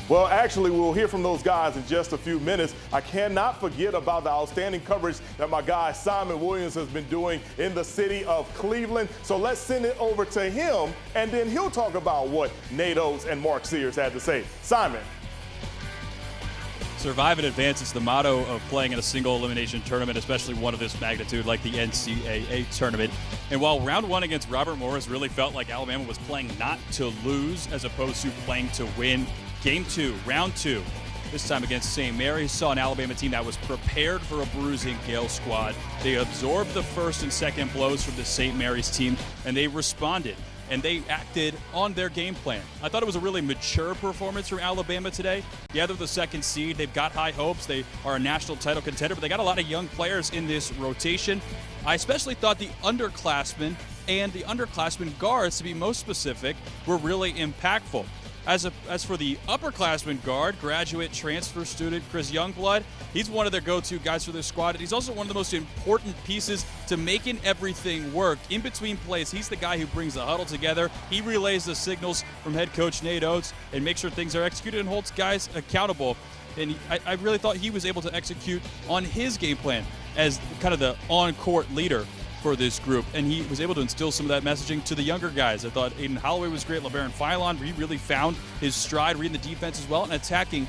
Well, actually, we'll hear from those guys in just a few minutes. I cannot forget about the outstanding coverage that my guy Simon Williams has been doing in the city of Cleveland. So let's send it over to him, and then he'll talk about what Nate Oates and Mark Sears had to say. Simon. Survive and advance is the motto of playing in a single elimination tournament, especially one of this magnitude like the NCAA Tournament. And while round one against Robert Morris really felt like Alabama was playing not to lose as opposed to playing to win, game two, round two, this time against St. Mary's, saw an Alabama team that was prepared for a bruising Gale squad. They absorbed the first and second blows from the St. Mary's team, and they responded. And they acted on their game plan. I thought it was a really mature performance from Alabama today. Yeah, they're the second seed. They've got high hopes. They are a national title contender, but they got a lot of young players in this rotation. I especially thought the underclassmen and the underclassmen guards, to be most specific, were really impactful. As for the upperclassman guard, graduate transfer student Chris Youngblood, he's one of their go-to guys for this squad. And he's also one of the most important pieces to making everything work. In between plays, he's the guy who brings the huddle together. He relays the signals from head coach Nate Oates and makes sure things are executed and holds guys accountable. And I really thought he was able to execute on his game plan as kind of the on-court leader for this group, and he was able to instill some of that messaging to the younger guys. I thought Aiden Holloway was great. LeBaron Philon, he really found his stride reading the defense as well and attacking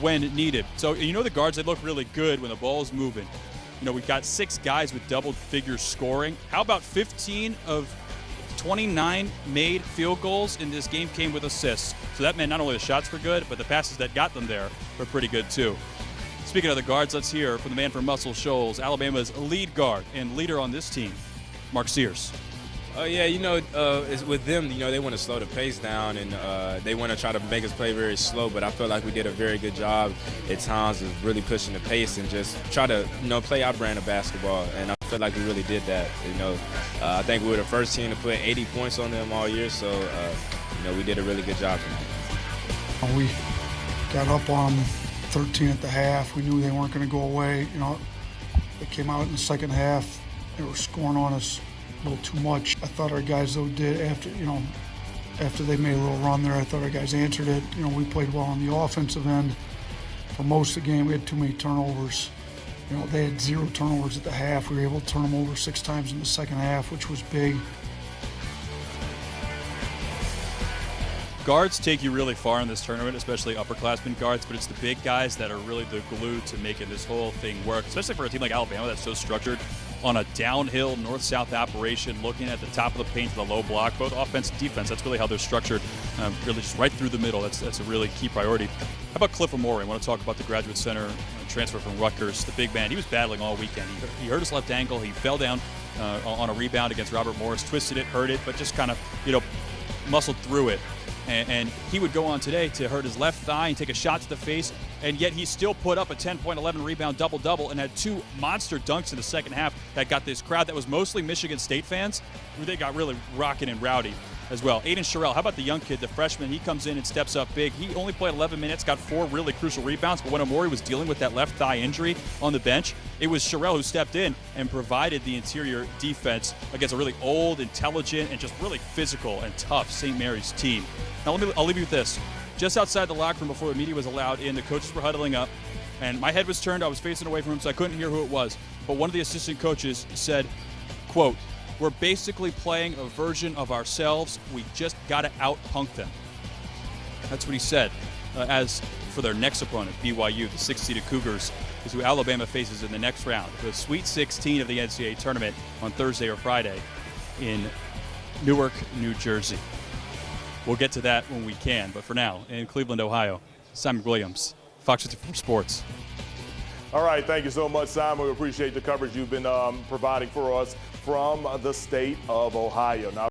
when needed. So, the guards, they look really good when the ball's moving. We've got 6 guys with double-figure scoring. How about 15 of 29 made field goals in this game came with assists? So that meant not only the shots were good, but the passes that got them there were pretty good too. Speaking of the guards, let's hear from the man from Muscle Shoals, Alabama's lead guard and leader on this team, Mark Sears. It's with them, they want to slow the pace down and they want to try to make us play very slow, but I feel like we did a very good job at times of really pushing the pace and just try to, play our brand of basketball, and I feel like we really did that. I think we were the first team to put 80 points on them all year, so, we did a really good job tonight. We got up on 13 at the half. We knew they weren't going to go away. They came out in the second half. They were scoring on us a little too much. I thought our guys, though, did after they made a little run there, I thought our guys answered it. We played well on the offensive end. For most of the game, we had too many turnovers. They had 0 turnovers at the half. We were able to turn them over 6 times in the second half, which was big. Guards take you really far in this tournament, especially upperclassmen guards, but it's the big guys that are really the glue to making this whole thing work, especially for a team like Alabama that's so structured on a downhill north-south operation, looking at the top of the paint to the low block, both offense and defense. That's really how they're structured, really just right through the middle. That's a really key priority. How about Cliff Amore? I want to talk about the graduate center transfer from Rutgers, the big man. He was battling all weekend. He hurt his left ankle. He fell down on a rebound against Robert Morris, twisted it, hurt it, but just kind of, muscled through it. And he would go on today to hurt his left thigh and take a shot to the face, and yet he still put up a 10-11 rebound double-double and had 2 monster dunks in the second half that got this crowd that was mostly Michigan State fans. They got really rocking and rowdy as well. Aiden Sherrill, how about the young kid, the freshman? He comes in and steps up big. He only played 11 minutes, got 4 really crucial rebounds, but when Amore was dealing with that left thigh injury on the bench, it was Sherrill who stepped in and provided the interior defense against a really old, intelligent, and just really physical and tough St. Mary's team. Now, I'll leave you with this. Just outside the locker room before the media was allowed in, the coaches were huddling up, and my head was turned. I was facing away from him, so I couldn't hear who it was. But one of the assistant coaches said, quote, "We're basically playing a version of ourselves. We just got to out-punk them." That's what he said. As for their next opponent, BYU, the 6th-seeded Cougars, is who Alabama faces in the next round, the Sweet 16 of the NCAA Tournament on Thursday or Friday in Newark, New Jersey. We'll get to that when we can, but for now, in Cleveland, Ohio, Simon Williams, Fox 54 Sports. All right, thank you so much, Simon. We appreciate the coverage you've been providing for us from the state of Ohio. Now,